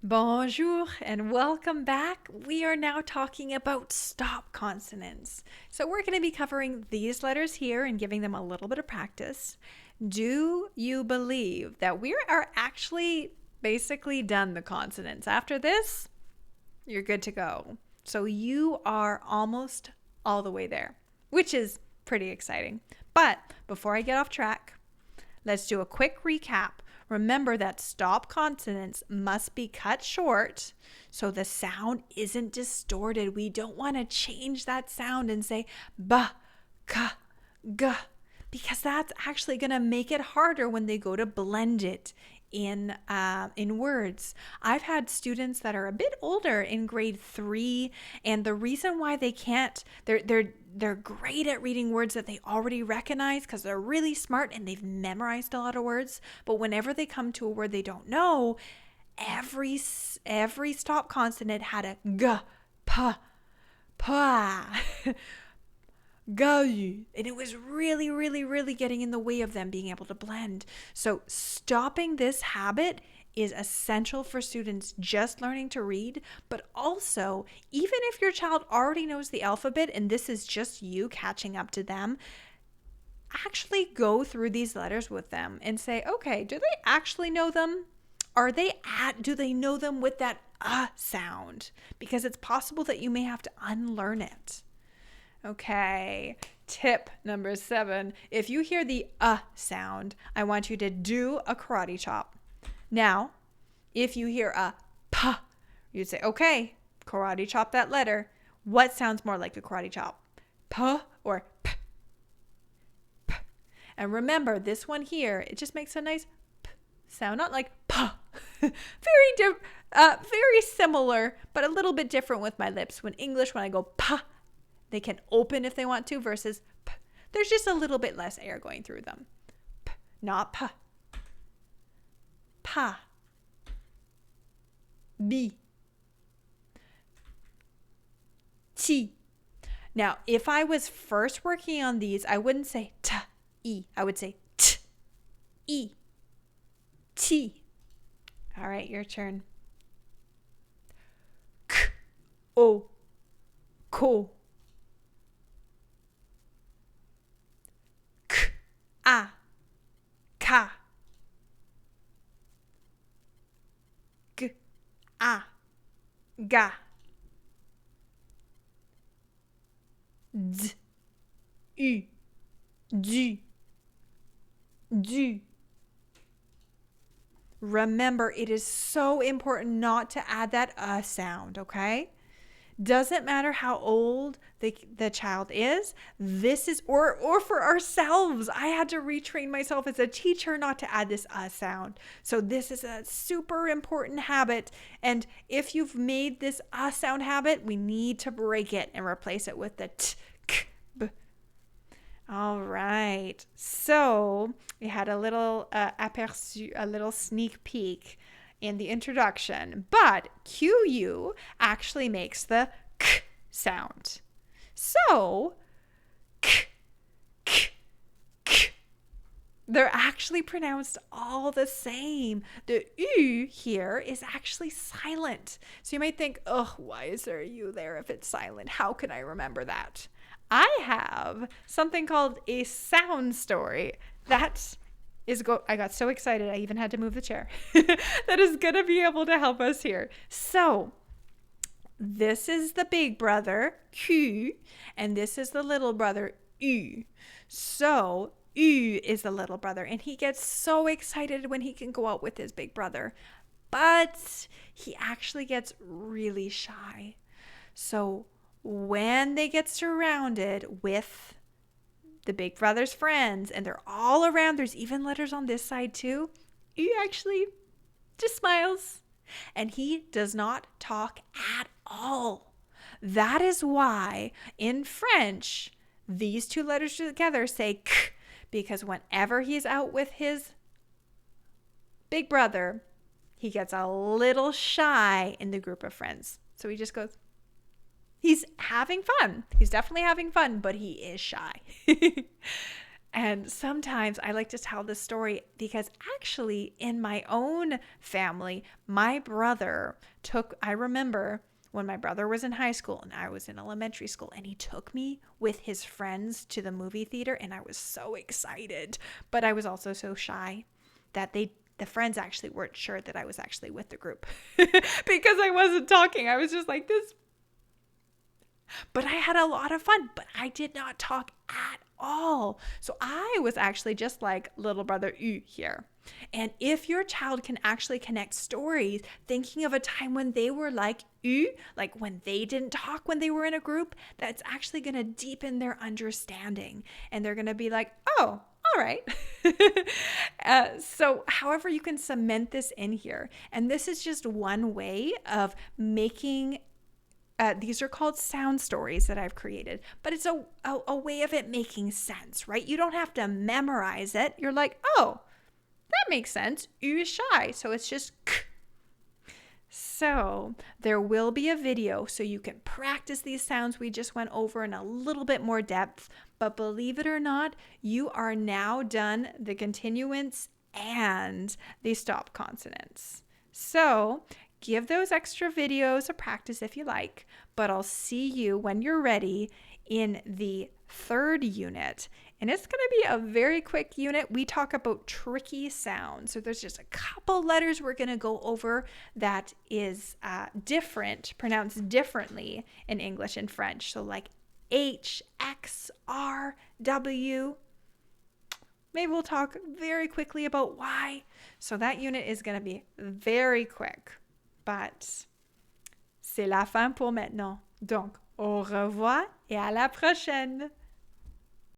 Bonjour and welcome back. We are now talking about stop consonants. So we're going to be covering these letters here and giving them a little bit of practice. Do you believe that we are actually basically done the consonants? After this, you're good to go. So you are almost all the way there, which is pretty exciting. But before I get off track, let's do a quick recap. Remember that stop consonants must be cut short so the sound isn't distorted. We don't want to change that sound and say ba, ka, ga, because that's actually going to make it harder when they go to blend it in words. I've had students that are a bit older in grade 3, and the reason why they can't, they're great at reading words that they already recognize because they're really smart and they've memorized a lot of words. But whenever they come to a word they don't know, every stop consonant had a g, p, pa. Go, and it was really, really, really getting in the way of them being able to blend. So stopping this habit is essential for students just learning to read, but also even if your child already knows the alphabet and this is just you catching up to them, actually go through these letters with them and say, okay, do they actually know them? Do they know them with that sound? Because it's possible that you may have to unlearn it. Okay, tip number 7. If you hear the sound, I want you to do a karate chop. Now, if you hear a p, you'd say, okay, karate chop that letter. What sounds more like a karate chop? P or p? P. And remember, this one here, it just makes a nice p sound, not like p. Very similar, but a little bit different with my lips. When I go p, they can open if they want to versus p. There's just a little bit less air going through them. P, not p. Pa. B. T. Now, if I was first working on these, I wouldn't say t, e. I would say t, e, t. All right, your turn. K, o, ko. A, ka, g, a, ga, d, u, du. Remember, it is so important not to add that sound, okay? Doesn't matter how old the child is. This is, or for ourselves. I had to retrain myself as a teacher not to add this sound. So this is a super important habit. And if you've made this sound habit, we need to break it and replace it with the t, k, b. All right. So we had a little aperçu, a little sneak peek in the introduction, but QU actually makes the k sound. So, k, k, k. They're actually pronounced all the same. The U here is actually silent. So you might think, oh, why is there a U there if it's silent? How can I remember that? I have something called a sound story. I got so excited I even had to move the chair. That is going to be able to help us here. So this is the big brother, Q, and this is the little brother, U. So U is the little brother, and he gets so excited when he can go out with his big brother. But he actually gets really shy. So when they get surrounded with the big brother's friends and they're all around, there's even letters on this side too, he actually just smiles and he does not talk at all. That is why in French these two letters together say k, because whenever he's out with his big brother, he gets a little shy in the group of friends. So he just goes, he's having fun. He's definitely having fun, but he is shy. And sometimes I like to tell this story because actually in my own family, my brother I remember when my brother was in high school and I was in elementary school, and he took me with his friends to the movie theater, and I was so excited, but I was also so shy that the friends actually weren't sure that I was actually with the group because I wasn't talking. I was just like this. But I had a lot of fun, but I did not talk at all. So I was actually just like little brother U here. And if your child can actually connect stories, thinking of a time when they were like U, like when they didn't talk when they were in a group, that's actually going to deepen their understanding. And they're going to be like, oh, all right. So, however, you can cement this in here. And this is just one way of making these are called sound stories that I've created, but it's a way of it making sense, right? You don't have to memorize it. You're like, oh, that makes sense. U is shy. So it's just k. So there will be a video so you can practice these sounds we just went over in a little bit more depth. But believe it or not, you are now done the continuance and the stop consonants. So give those extra videos a practice if you like, but I'll see you when you're ready in the third unit. And it's going to be a very quick unit. We talk about tricky sounds. So there's just a couple letters we're going to go over that is different, pronounced differently in English and French. So like H, X, R, W. Maybe we'll talk very quickly about why. So that unit is going to be very quick. But c'est la fin pour maintenant. Donc, au revoir et à la prochaine.